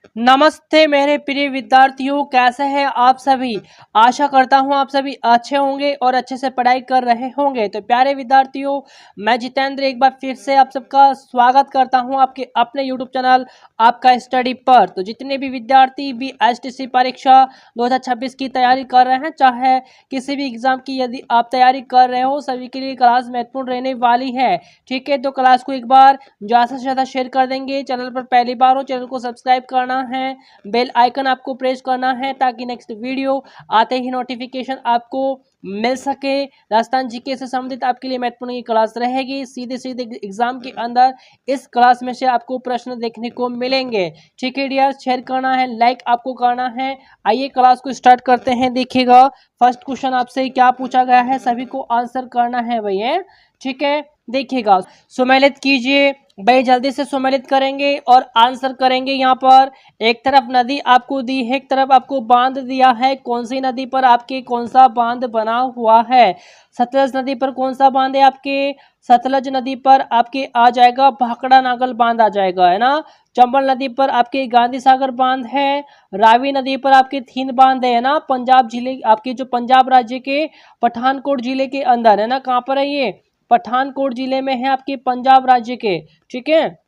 नमस्ते मेरे प्रिय विद्यार्थियों, कैसे हैं आप सभी। आशा करता हूं आप सभी अच्छे होंगे और अच्छे से पढ़ाई कर रहे होंगे। तो प्यारे विद्यार्थियों, मैं जितेंद्र एक बार फिर से आप सबका स्वागत करता हूं आपके अपने यूट्यूब चैनल आपका स्टडी पर। तो जितने भी विद्यार्थी भी एसटीसी परीक्षा 2026 की तैयारी कर रहे हैं, चाहे किसी भी एग्जाम की यदि आप तैयारी कर रहे हो, सभी के लिए क्लास महत्वपूर्ण रहने वाली है। ठीक है, तो क्लास को एक बार ज़्यादा से ज़्यादा शेयर कर देंगे। चैनल पर पहली बार हो, चैनल को सब्सक्राइब करना है, बेल आइकन आपको प्रेस करना है ताकि नेक्स्ट वीडियो आते ही नोटिफिकेशन आपको मिल सके। राजस्थान जीके से संबंधित आपके लिए महत्वपूर्ण ये क्लास रहेगी। सीधे सीधे एग्जाम के अंदर इस क्लास में से आपको प्रश्न देखने को मिलेंगे। ठीक है डियर, शेयर करना है, लाइक आपको करना है। आइए क्लास को स्टार्ट करते हैं। देखिएगा फर्स्ट क्वेश्चन आपसे क्या पूछा गया है, सभी को आंसर करना है भैया। ठीक है, देखिएगा सुमेलित कीजिए भाई, जल्दी से सुमेलित करेंगे और आंसर करेंगे। यहाँ पर एक तरफ नदी आपको दी है, एक तरफ आपको बांध दिया है। कौन सी नदी पर आपके कौन सा बांध बना हुआ है? सतलज नदी पर कौन सा बांध है आपके? सतलज नदी पर आपके आ जाएगा भाखड़ा नागल बांध आ जाएगा, है ना। चंबल नदी पर आपके गांधी सागर बांध है। रावी नदी पर आपके थीन बांध है ना, पंजाब जिले आपके जो पंजाब राज्य के पठानकोट जिले के अंदर, है ना। कहाँ पर है ये? पठानकोट जिले में है आपके पंजाब राज्य के। ठीक है,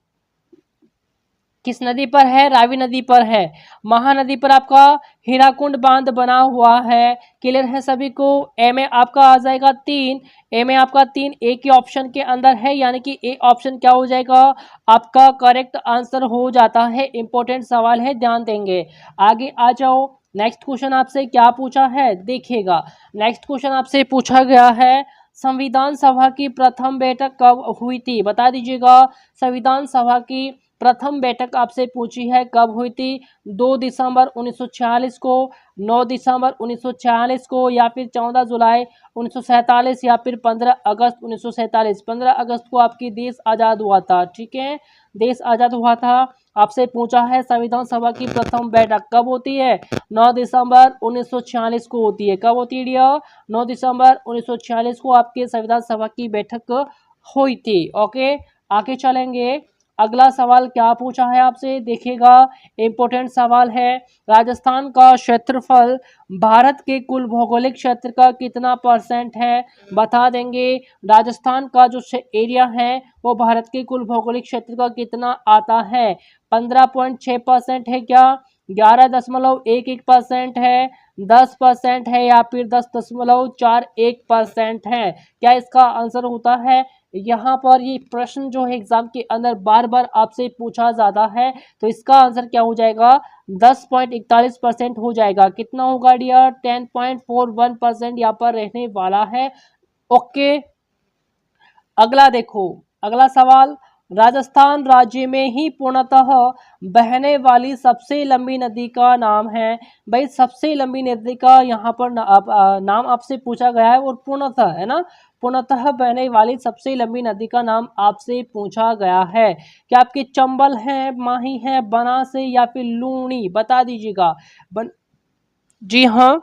किस नदी पर है? रावी नदी पर है। महानदी पर आपका हीराकुंड बांध बना हुआ है। क्लियर है सभी को? ए में आपका आ जाएगा 3। ए में आपका 3 एक ही ऑप्शन के अंदर है, यानी कि ए ऑप्शन क्या हो जाएगा आपका करेक्ट आंसर हो जाता है। इंपॉर्टेंट सवाल है, ध्यान देंगे। आगे आ जाओ, नेक्स्ट क्वेश्चन आपसे क्या पूछा है देखिएगा। नेक्स्ट क्वेश्चन आपसे पूछा गया है, संविधान सभा की प्रथम बैठक कब हुई थी? बता दीजिएगा। संविधान सभा की प्रथम बैठक आपसे पूछी है, कब हुई थी? 2 दिसंबर 1946 को, 9 दिसंबर 1946 को, या फिर 14 जुलाई 1947, या फिर 15 अगस्त 1947। 15 अगस्त को आपकी देश आज़ाद हुआ था। ठीक है, देश आज़ाद हुआ था। आपसे पूछा है संविधान सभा की प्रथम बैठक कब होती है? 9 दिसंबर 1946 को होती है। कब होती है डियर? 9 दिसंबर 1946 को आपके संविधान सभा की बैठक हुई थी। ओके, आगे चलेंगे। अगला सवाल क्या पूछा है आपसे देखिएगा, इंपॉर्टेंट सवाल है। राजस्थान का क्षेत्रफल भारत के कुल भौगोलिक क्षेत्र का कितना परसेंट है? बता देंगे। राजस्थान का जो एरिया है वो भारत के कुल भौगोलिक क्षेत्र का कितना आता है? 15.6% है क्या? 11.11% है? 10% है? या फिर 10.41% है? क्या इसका आंसर होता है? यहाँ पर ये प्रश्न जो है एग्जाम के अंदर बार बार आपसे पूछा जाता है, तो इसका आंसर क्या हो जाएगा? 10.41% हो जाएगा। कितना होगा डियर? 10.41% यहाँ पर रहने वाला है। ओके, अगला देखो, अगला सवाल। राजस्थान राज्य में ही पूर्णतः बहने वाली सबसे लंबी नदी का नाम है। भाई सबसे लंबी नदी का यहाँ पर नाम आपसे पूछा गया है, और पूर्णतः, है ना, पूर्णतः बहने वाली सबसे लंबी नदी का नाम आपसे पूछा गया है। क्या आपकी चंबल है, माही है, बनास है, या फिर लूणी? बता दीजिएगा। जी हाँ,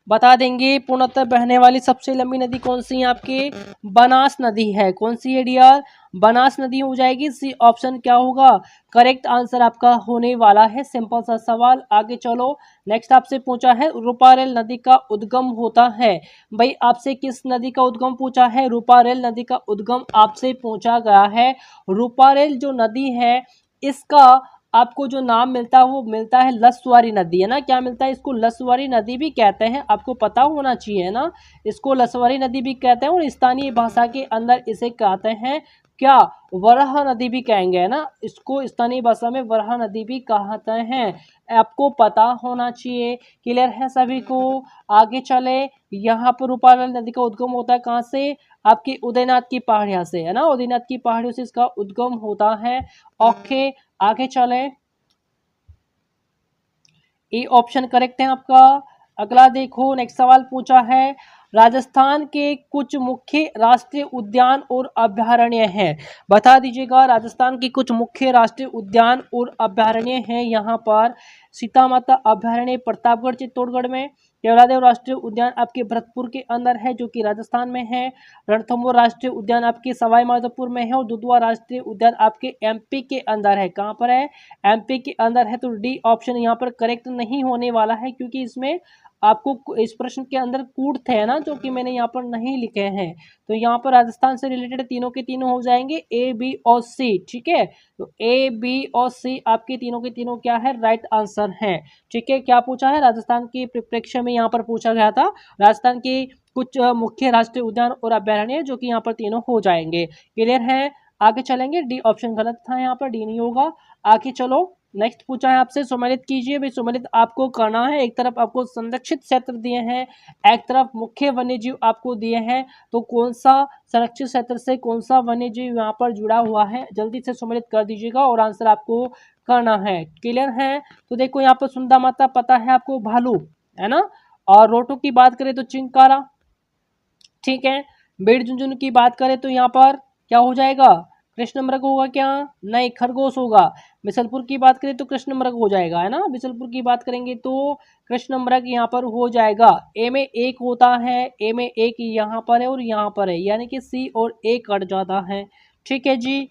बता देंगे। पूर्णतः बहने वाली सबसे लंबी नदी कौन सी है आपकी? बनास नदी है। कौन सी है डियर? बनास नदी हो जाएगी। सी ऑप्शन क्या होगा करेक्ट आंसर आपका होने वाला है। सिंपल सा सवाल। आगे चलो, नेक्स्ट आपसे पूछा है रूपारेल नदी का उद्गम होता है। भाई आपसे किस नदी का उद्गम पूछा है? रूपारेल नदी का उद्गम आपसे पूछा गया है। रूपारेल जो नदी है इसका आपको जो नाम मिलता है वो मिलता है लसवारी नदी, है ना। क्या मिलता है इसको? लसवारी नदी भी कहते हैं, आपको पता होना चाहिए ना। इसको लसवारी नदी भी कहते हैं, और स्थानीय भाषा के अंदर इसे कहते हैं क्या? वराह नदी भी कहेंगे, है ना। इसको स्थानीय भाषा में वराह नदी भी कहते हैं, आपको पता होना चाहिए। क्लियर है सभी को? आगे चले, यहाँ पर रूपारेल नदी का उद्गम होता है कहाँ से? आपकी उदयनाथ की पहाड़ियाँ से, है ना। उदयनाथ की पहाड़ियों से इसका उद्गम होता है। ओके, आगे चले, ए ऑप्शन करेक्ट है आपका। अगला देखो, नेक्स्ट सवाल पूछा है, राजस्थान के कुछ मुख्य राष्ट्रीय उद्यान और अभयारण्य हैं। बता दीजिएगा। राजस्थान की कुछ मुख्य राष्ट्रीय उद्यान और अभयारण्य हैं यहाँ पर। सीता माता अभयारण्य प्रतापगढ़ चित्तौड़गढ़ में, केवलादेव राष्ट्रीय उद्यान आपके भरतपुर के अंदर है जो कि राजस्थान में है। रणथंभौर राष्ट्रीय उद्यान आपके सवाई माधोपुर में है और दुधवा राष्ट्रीय उद्यान आपके एमपी के अंदर है। कहाँ पर है? एमपी के अंदर है। तो डी ऑप्शन यहाँ पर करेक्ट नहीं होने वाला है, क्योंकि इसमें आपको इस प्रश्न के अंदर कूट थे ना, जो कि मैंने यहाँ पर नहीं लिखे हैं। तो यहाँ पर राजस्थान से रिलेटेड तीनों के तीनों हो जाएंगे ए, बी और सी। ठीक है, तो ए, बी और सी आपके तीनों के तीनों क्या है? राइट आंसर है। ठीक है, क्या पूछा है? राजस्थान के परिप्रेक्ष्य में यहाँ पर पूछा गया था राजस्थान के कुछ मुख्य राष्ट्रीय उद्यान और अभ्यारण्य, जो कि यहाँ पर तीनों हो जाएंगे। क्लियर है? आगे चलेंगे। डी ऑप्शन गलत था, यहाँ पर डी नहीं होगा। आगे चलो, नेक्स्ट पूछा है आपसे, सम्मिलित कीजिए। भाई सम्मिलित आपको करना है। एक तरफ आपको संरक्षित क्षेत्र दिए हैं, एक तरफ मुख्य वन्य जीव आपको दिए हैं, तो कौन सा संरक्षित क्षेत्र से कौन सा वन्य जीव यहाँ पर जुड़ा हुआ है, जल्दी से सम्मिलित कर दीजिएगा और आंसर आपको करना है। क्लियर है? तो देखो यहाँ पर सुंदा माता पता है आपको, भालू है ना, और रोटो की बात करें तो चिंकारा। ठीक है, बेड़ झुंझुनू की बात करें तो यहाँ पर क्या हो जाएगा? कृष्ण मृग होगा क्या? नहीं, खरगोश होगा। बिसलपुर की बात करें तो कृष्ण मृग हो जाएगा, है ना। बिसलपुर की बात करेंगे तो कृष्ण मृग यहाँ पर हो जाएगा। ए में एक होता है, ए में एक यहाँ पर है और यहाँ पर है, यानी कि सी और ए कट जाता है। ठीक है जी,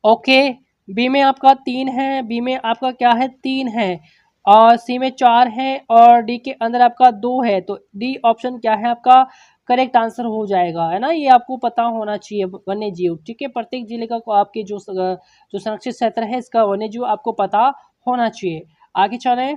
ओके। बी में आपका 3 है, बी में आपका क्या है? 3 है, और सी में 4 है, और डी के अंदर आपका 2 है। तो डी ऑप्शन क्या है आपका? करेक्ट आंसर हो जाएगा, है ना। ये आपको पता होना चाहिए वन्य जीव। ठीक है, प्रत्येक जिले का आपके जो संरक्षित क्षेत्र है इसका वन्य जीव आपको पता होना चाहिए। आगे चले,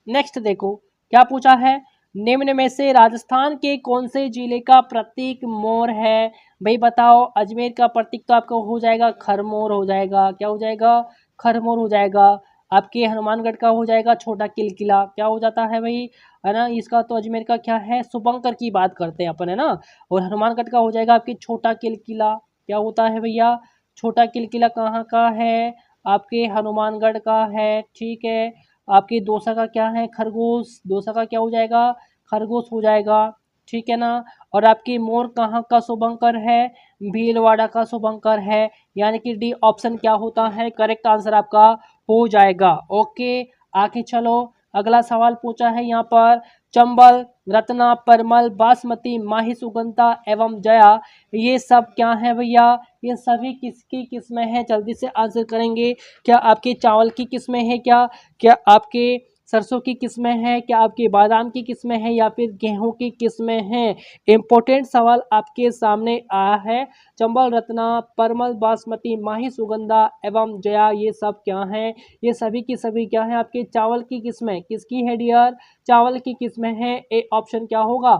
नेक्स्ट देखो क्या पूछा है। निम्न में से राजस्थान के कौन से जिले का प्रतीक मोर है? भाई बताओ। अजमेर का प्रतीक तो आपका हो जाएगा खरमोर हो जाएगा। क्या हो जाएगा? खरमोर हो जाएगा। आपके हनुमानगढ़ का हो जाएगा छोटा किलकिला। क्या हो जाता है भाई, है ना। इसका तो अजमेर का क्या है? शुभंकर की बात करते हैं अपन, है ना। और हनुमानगढ़ का हो जाएगा आपकी छोटा किलकिला। क्या होता है भैया? छोटा किलकिला कहाँ का है? आपके हनुमानगढ़ का है। ठीक है, आपके दौसा का क्या है? खरगोश। दौसा का क्या हो जाएगा? खरगोश हो जाएगा। ठीक है ना। और आपकी मोर कहाँ का शुभंकर है? भीलवाड़ा का शुभंकर है, यानी कि डी ऑप्शन क्या होता है? करेक्ट आंसर आपका हो जाएगा। ओके, आगे चलो। अगला सवाल पूछा है यहाँ पर, चंबल, रत्ना, परमल, बासमती, माही सुगंधा एवं जया, ये सब क्या है भैया? ये सभी किसकी किस्में हैं? जल्दी से आंसर करेंगे। क्या आपके चावल की किस्में हैं क्या? क्या आपके सरसों की किस्में हैं? क्या आपके बादाम की किस्में हैं या फिर गेहूं की किस्में हैं? इंपॉर्टेंट सवाल आपके सामने आया है। चंबल, रत्ना, परमल, बासमती, माही सुगंधा एवं जया, ये सब क्या हैं? ये सभी की सभी क्या है? आपके चावल की किस्में। किसकी है डियर? चावल की किस्में हैं। ए ऑप्शन क्या होगा?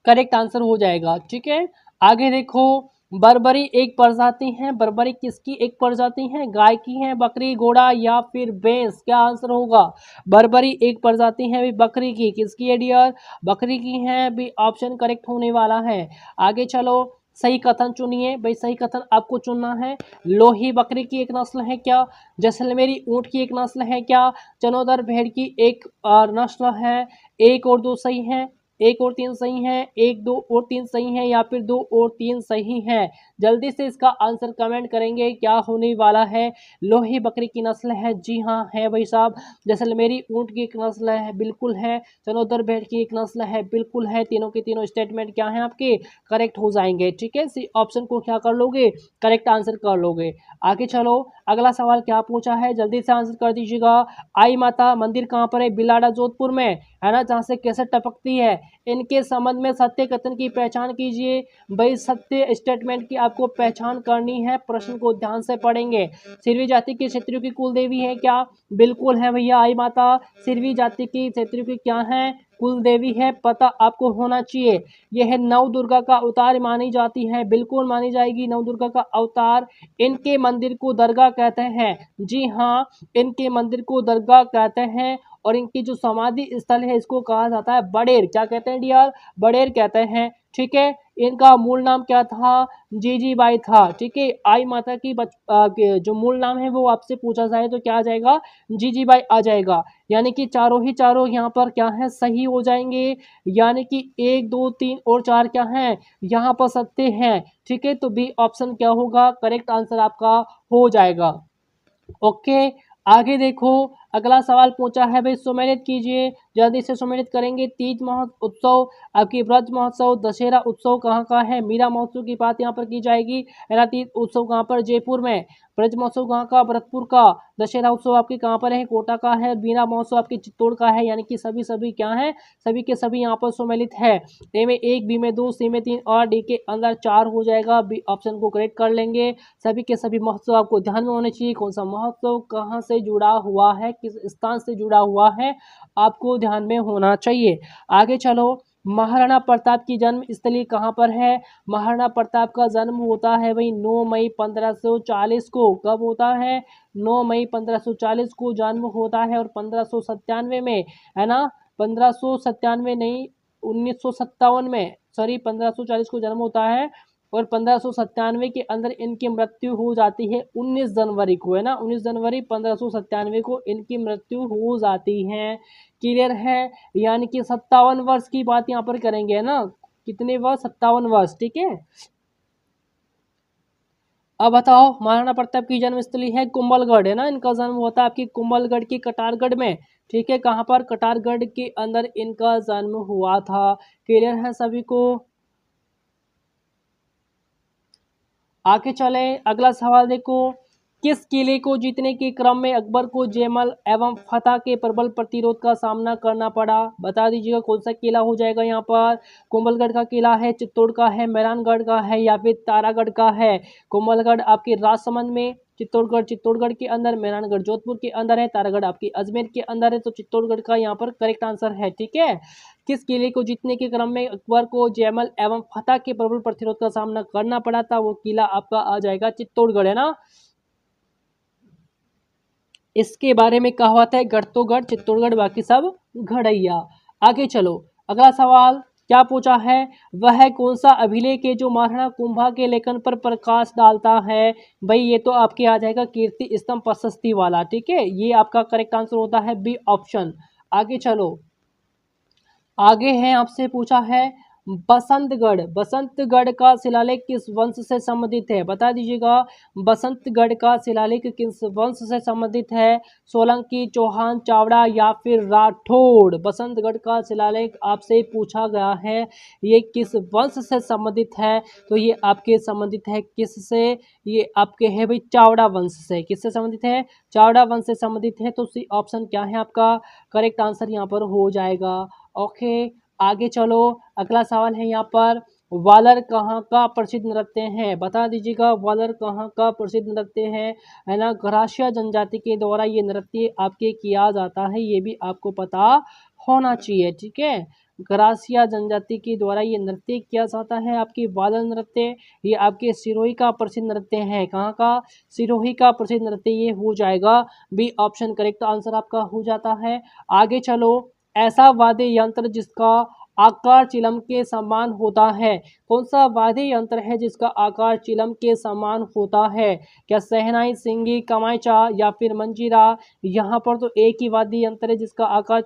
करेक्ट आंसर हो जाएगा। ठीक है, आगे देखो। बर्बरी एक प्रजाति है, बर्बरी किसकी एक प्रजाति है? गाय की है, बकरी, घोड़ा या फिर भैंस? क्या आंसर होगा? बर्बरी एक प्रजाति है बकरी की। किसकी है डियर? बकरी की है। भी ऑप्शन करेक्ट होने वाला है। आगे चलो, सही कथन चुनिए। भाई सही कथन आपको चुनना है। लोही बकरी की एक नस्ल है क्या? जैसलमेरी ऊंट की एक नस्ल है क्या? चनोदर भेड़ की एक नस्ल है। एक और दो सही है, एक और तीन सही है, एक दो और तीन सही है या फिर दो और तीन सही है? जल्दी से इसका आंसर कमेंट करेंगे। क्या होने वाला है? लोही बकरी की नस्ल है। जी हाँ है भाई साहब। जैसलमेरी ऊंट की एक नस्ल है, बिल्कुल है। चनोदर भेड़ की एक नस्ल है, बिल्कुल है। तीनों के तीनों स्टेटमेंट क्या है आपके? करेक्ट हो जाएंगे। ठीक है, सी ऑप्शन को क्या कर लोगे? करेक्ट आंसर कर लोगे। आगे चलो, अगला सवाल क्या पूछा है? जल्दी से आंसर कर दीजिएगा। आई माता मंदिर कहाँ पर है? बिलाड़ा जोधपुर में, है ना, जहाँ से कैसे टपकती है। इनके संबंध में सत्य कथन की पहचान कीजिए। भाई सत्य स्टेटमेंट की आपको पहचान करनी है। प्रश्न को ध्यान से पढ़ेंगे। सिरवी जाति की क्षत्रियों की कुल देवी है क्या? बिल्कुल है भैया। आई माता सिरवी जाति की क्षत्रियों की क्या है? कुल देवी है। पता आपको होना चाहिए। यह नव दुर्गा का अवतार मानी जाती है। बिल्कुल मानी जाएगी, नव दुर्गा का अवतार। इनके मंदिर को दरगाह कहते हैं। जी हाँ, इनके मंदिर को दरगाह कहते हैं। और इनकी जो समाधि स्थल है इसको कहा जाता है बड़ेर। क्या कहते हैं डियर? बड़ेर कहते हैं। ठीक है, इनका मूल नाम क्या था? जीजीबाई था। ठीक है, आई माता की जो मूल नाम है वो आपसे पूछा जाए तो क्या आ जाएगा? जीजीबाई आ जाएगा। यानी कि चारों ही चारों यहाँ पर क्या है? सही हो जाएंगे। यानी कि 1 2 3 और 4 क्या है? यहाँ पर सत्य हैं। ठीक है, तो बी ऑप्शन क्या होगा? करेक्ट आंसर आपका हो जाएगा। ओके, आगे देखो। अगला सवाल पूछा है भाई, सुमेलित कीजिए, जल्दी से सुमेलित करेंगे। तीज महोत्सव, आपकी ब्रज महोत्सव, दशहरा उत्सव कहाँ का है? मीरा महोत्सव की बात यहाँ पर की जाएगी, है ना। तीज उत्सव कहाँ पर? जयपुर में। ब्रज महोत्सव कहाँ का? भरतपुर का। दशहरा उत्सव आपके कहाँ पर है? कोटा का है। मीरा महोत्सव आपके चित्तौड़ का है। यानी कि सभी क्या है? सभी के सभी यहाँ पर सम्मिलित है। ए में 1, बी में 2, सी में 3 और डी के अंदर 4 हो जाएगा। बी ऑप्शन को करेक्ट कर लेंगे। सभी के सभी महोत्सव आपको ध्यान में होने चाहिए। कौन सा महोत्सव कहाँ से जुड़ा हुआ है, किस स्थान से जुड़ा हुआ है, आपको ध्यान में होना चाहिए। आगे चलो, महाराणा प्रताप की जन्म स्थली कहाँ पर है? महाराणा प्रताप का जन्म होता है भाई 9 मई 1540 को। कब होता है? 9 मई 1540 को जन्म होता है। और 1597 में, है ना, 1597 नहीं, 1957 में, सॉरी, 1540 को जन्म होता है और 1597 के अंदर इनकी मृत्यु हो जाती है 19 जनवरी को, है ना। 19 जनवरी 1597 को इनकी मृत्यु हो जाती है। क्लियर है? यानी कि 57 वर्ष की बात यहाँ पर करेंगे, है ना। कितने वर्ष? 57 वर्ष, ठीक है। अब बताओ, महाराणा प्रताप की जन्मस्थली है कुंभलगढ़, है ना। इनका जन्म होता है आपकी कुंभलगढ़ की कटारगढ़ में, ठीक है। कहाँ पर? कटारगढ़ के अंदर इनका जन्म हुआ था। क्लियर है सभी को? आगे चले, अगला सवाल देखो, किस किले को जीतने के क्रम में अकबर को जयमल एवं फतह के प्रबल प्रतिरोध का सामना करना पड़ा? बता दीजिएगा कौन सा किला हो जाएगा यहाँ पर? कुंभलगढ़ का किला है, चित्तौड़ का है, मेहरानगढ़ का है या फिर तारागढ़ का है? कुंभलगढ़ आपके राजसमंद में, चित्तौड़गढ़ के अंदर, मेहरानगढ़ जोधपुर के अंदर है, तारागढ़ आपकी अजमेर के अंदर है। तो चित्तौड़गढ़ का यहाँ पर करेक्ट आंसर है, ठीक है। किस किले को जीतने के क्रम में अकबर को जयमल एवं फतह के प्रबल प्रतिरोध का सामना करना पड़ा था? वो किला आपका आ जाएगा चित्तौड़गढ़, है ना। इसके बारे में कहावत है, गढ़ तो गढ़, चित्तौड़गढ़ बाकी सब घड़ैया। आगे चलो, अगला सवाल क्या पूछा है? वह कौन सा अभिलेख है जो महाराणा कुंभा के लेखन पर प्रकाश डालता है? भाई ये तो आपके आ जाएगा कीर्ति स्तंभ प्रशस्ति वाला, ठीक है। ये आपका करेक्ट आंसर होता है बी ऑप्शन। आगे चलो, आगे है, आपसे पूछा है बसंतगढ़ का शिलालेख किस वंश से संबंधित है? बता दीजिएगा, बसंतगढ़ का शिलालेख किस वंश से संबंधित है? सोलंकी, चौहान, चावड़ा या फिर राठौड़? बसंतगढ़ का शिलालेख आपसे पूछा गया है, ये किस वंश से संबंधित है? तो ये आपके संबंधित है किससे? ये आपके है भाई चावड़ा वंश से। किससे संबंधित है? चावड़ा वंश से संबंधित है। तो सी ऑप्शन क्या है आपका करेक्ट आंसर यहाँ पर हो जाएगा। ओके, आगे चलो, अगला सवाल है यहाँ पर, वालर कहाँ का प्रसिद्ध नृत्य है? बता दीजिएगा, वालर कहाँ का प्रसिद्ध नृत्य है ना। गरासिया जनजाति के द्वारा ये नृत्य आपके किया जाता है, ये भी आपको पता होना चाहिए, ठीक है। गरासिया जनजाति के द्वारा ये नृत्य किया जाता है आपकी वालर नृत्य। ये आपके सिरोही का प्रसिद्ध नृत्य है। कहाँ का? सिरोही का प्रसिद्ध नृत्य ये हो जाएगा बी ऑप्शन करेक्ट आंसर आपका हो जाता है। आगे चलो, ऐसा वाद्य यंत्र जिसका आकार चिलम के समान होता है? कौन सा वाद्य यंत्र है जिसका आकार चिलम के समान होता है? क्या शहनाई, सिंगी, कमायचा या फिर मंजीरा? यहाँ पर तो एक ही वाद्य यंत्र है जिसका आकार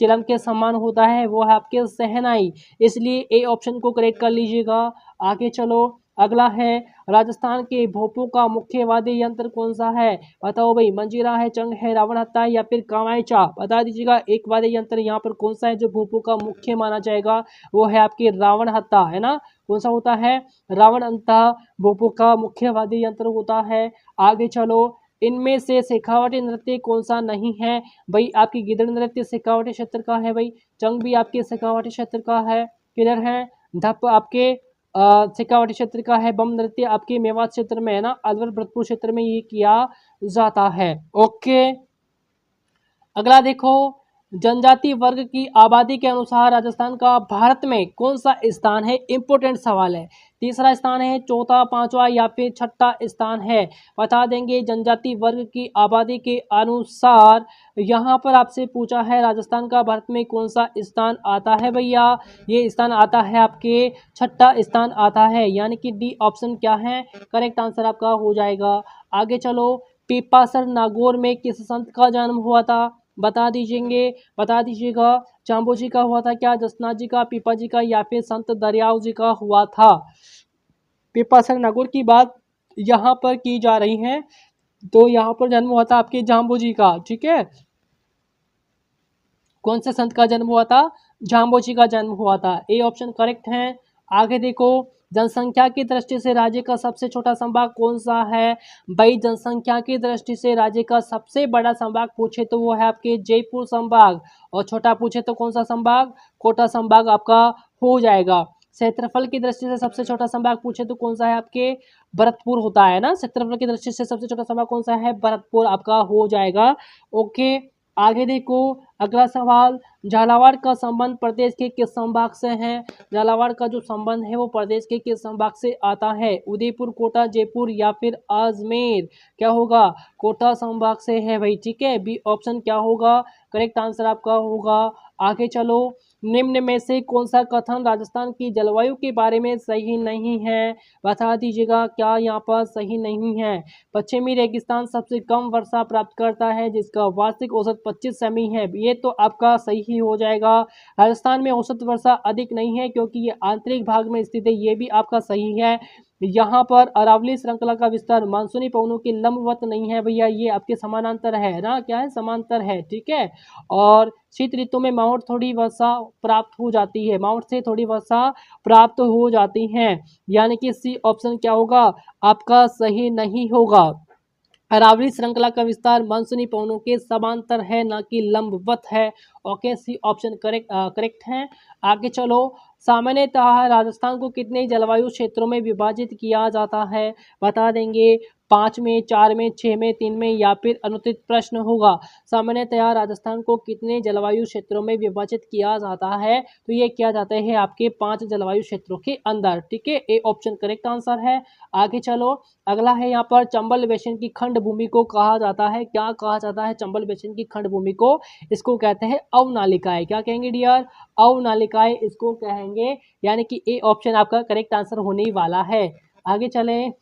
चिलम के समान होता है, वो है आपके शहनाई। इसलिए ए ऑप्शन को करेक्ट कर लीजिएगा। आगे चलो, अगला है, राजस्थान के भोपों का मुख्य वाद्य यंत्र कौन सा है? बताओ भाई, मंजीरा है, चंग है, रावण हत्था है या फिर कामायचा? बता दीजिएगा, एक वाद्य यंत्र यहाँ पर कौन सा है जो भोपों का मुख्य माना जाएगा? वो है आपकी रावण हत्था, है ना। कौन सा होता है? रावण हत्था भोपों का मुख्य वाद्य यंत्र होता है। आगे चलो, इनमें से शेखावटी नृत्य कौन सा नहीं है? भाई आपकी गिदड़ नृत्य शेखावटी क्षेत्र का है भाई, चंग भी आपके शेखावटी क्षेत्र का है, क्लियर है। धप आपके शेखावटी क्षेत्र का है, बम नृत्य आपके मेवात क्षेत्र में, है ना, अलवर भरतपुर क्षेत्र में ये किया जाता है। ओके, अगला देखो, जनजाति वर्ग की आबादी के अनुसार राजस्थान का भारत में कौन सा स्थान है? इंपोर्टेंट सवाल है। तीसरा स्थान है, चौथा, पांचवा या फिर छठा स्थान है? बता देंगे, जनजाति वर्ग की आबादी के अनुसार यहाँ पर आपसे पूछा है राजस्थान का भारत में कौन सा स्थान आता है भैया? ये स्थान आता है आपके छठा स्थान आता है, यानी कि डी ऑप्शन क्या है करेक्ट आंसर आपका हो जाएगा। आगे चलो, पीपासर नागौर में किस संत का जन्म हुआ था? बता दीजिएगा, चांबो जी का हुआ था क्या, जसनाथ जी का, पीपा जी का या फिर संत दरियाव जी का हुआ था? पीपासर नागौर की बात यहाँ पर की जा रही है, तो यहाँ पर जन्म हुआ था आपके जाम्बू का, ठीक है। कौन से संत का जन्म हुआ था? जाम्बोजी का जन्म हुआ था। ए ऑप्शन करेक्ट है। आगे देखो, जनसंख्या की दृष्टि से राज्य का सबसे छोटा संभाग कौन सा है? भाई जनसंख्या की दृष्टि से राज्य का सबसे बड़ा संभाग पूछे तो वो है आपके जयपुर संभाग, और छोटा पूछे तो कौन सा संभाग? कोटा संभाग आपका हो जाएगा। क्षेत्रफल की दृष्टि से सबसे छोटा संभाग पूछे तो कौन सा है आपके? भरतपुर होता है ना। क्षेत्रफल की दृष्टि से सबसे छोटा संभाग कौन सा है? भरतपुर आपका हो जाएगा। ओके, आगे देखो, अगला सवाल, झालावाड़ का संबंध प्रदेश के किस संभाग से है? झालावाड़ का जो संबंध है वो प्रदेश के किस संभाग से आता है? उदयपुर, कोटा, जयपुर या फिर अजमेर? क्या होगा? कोटा संभाग से है भाई, ठीक है। बी ऑप्शन क्या होगा? करेक्ट आंसर आपका होगा। आगे चलो, निम्न में से कौन सा कथन राजस्थान की जलवायु के बारे में सही नहीं है? बता दीजिएगा क्या यहाँ पर सही नहीं है? पश्चिमी रेगिस्तान सबसे कम वर्षा प्राप्त करता है जिसका वार्षिक औसत 25 सेमी है, ये तो आपका सही ही हो जाएगा। राजस्थान में औसत वर्षा अधिक नहीं है क्योंकि ये आंतरिक भाग में स्थित है, ये भी आपका सही है। यहाँ पर अरावली श्रृंखला का विस्तार मानसूनी पवनों के लंबवत नहीं है भैया, ये आपके समानांतर है ना, क्या है? समांतर है, ठीक है। और शीत ऋतु में माउंट थोड़ी वर्षा प्राप्त हो जाती है, माउंट से थोड़ी वर्षा प्राप्त हो जाती है, यानी कि सी ऑप्शन क्या होगा? आपका सही नहीं होगा। अरावली श्रृंखला का विस्तार मानसूनी पवनों के समांतर है, ना कि लंबवत है। ओके, सी ऑप्शन करेक्ट है। आगे चलो, सामान्यतः राजस्थान को कितने जलवायु क्षेत्रों में विभाजित किया जाता है? बता देंगे, 5 में, 4 में, 6 में, 3 में या फिर अनुत्तरित प्रश्न होगा। सामान्यतः राजस्थान को कितने जलवायु क्षेत्रों में विभाजित किया जाता है? तो ये किया जाता है आपके 5 जलवायु क्षेत्रों के अंदर, ठीक है। ए ऑप्शन करेक्ट आंसर है। आगे चलो, अगला है यहाँ पर, चंबल बेसिन की खंड भूमि को कहा जाता है, क्या कहा जाता है चंबल बेसिन की खंड भूमि को? इसको कहते हैं अवनालिकाएं। क्या कहेंगे डियर? अवनालिकाएं इसको कहेंगे, यानी कि ए ऑप्शन आपका करेक्ट आंसर होने वाला है। आगे चलें,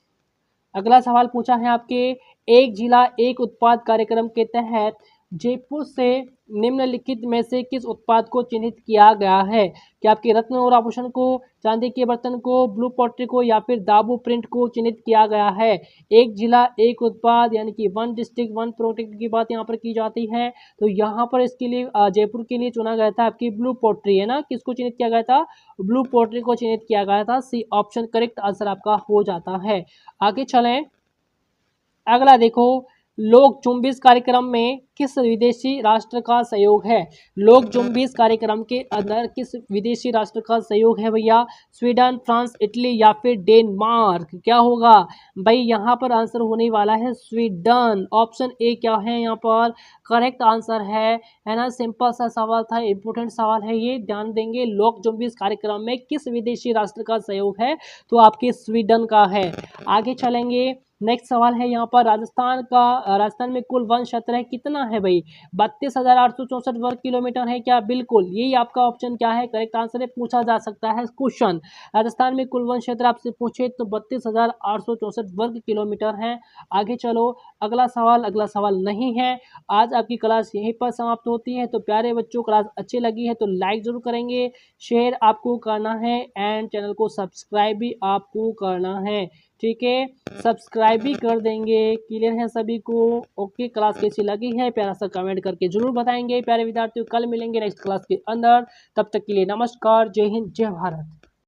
अगला सवाल पूछा है आपके, एक जिला एक उत्पाद कार्यक्रम के तहत जयपुर से निम्नलिखित में से किस उत्पाद को चिन्हित किया गया है? क्या आपके रत्न और आभूषण को, चांदी के बर्तन को, ब्लू पॉटरी को या फिर दाबू प्रिंट को चिन्हित किया गया है? एक जिला एक उत्पाद, यानी कि वन डिस्ट्रिक्ट वन प्रोडक्ट की बात यहाँ पर की जाती है। तो यहाँ पर इसके लिए जयपुर के लिए चुना गया था आपकी ब्लू पॉटरी, है ना। किसको चिन्हित किया गया था? ब्लू पॉटरी को चिन्हित किया गया था। सी ऑप्शन करेक्ट आंसर आपका हो जाता है। आगे चलें, अगला देखो, लोक जुम्बिश कार्यक्रम में किस विदेशी राष्ट्र का सहयोग है? लोक जुम्बिश कार्यक्रम के अंदर किस विदेशी राष्ट्र का सहयोग है भैया? स्वीडन, फ्रांस, इटली या फिर डेनमार्क? क्या होगा भाई? यहाँ पर आंसर होने वाला है स्वीडन। ऑप्शन ए क्या है यहाँ पर? करेक्ट आंसर है ना। सिंपल सा सवाल था, इंपोर्टेंट सवाल है ये, ध्यान देंगे। लोक जुम्बिश कार्यक्रम में किस विदेशी राष्ट्र का सहयोग है? तो आपके स्वीडन का है। आगे चलेंगे, नेक्स्ट सवाल है यहाँ पर, राजस्थान में कुल वन क्षेत्र है कितना है भाई? 32,864 वर्ग किलोमीटर है क्या? बिल्कुल, यही आपका ऑप्शन क्या है? करेक्ट आंसर है। पूछा जा सकता है क्वेश्चन, राजस्थान में कुल वन क्षेत्र आपसे पूछे तो 32,864 वर्ग किलोमीटर है। आगे चलो, अगला सवाल नहीं है। आज आपकी क्लास यहीं पर समाप्त होती है। तो प्यारे बच्चों, क्लास अच्छी लगी है तो लाइक जरूर करेंगे, शेयर आपको करना है एंड चैनल को सब्सक्राइब भी आपको करना है, ठीक है। सब्सक्राइब भी कर देंगे, क्लियर है सभी को? ओके, क्लास कैसी लगी है प्यारा सा कमेंट करके जरूर बताएंगे प्यारे विद्यार्थियों। कल मिलेंगे नेक्स्ट क्लास के अंदर, तब तक के लिए नमस्कार, जय हिंद, जय भारत।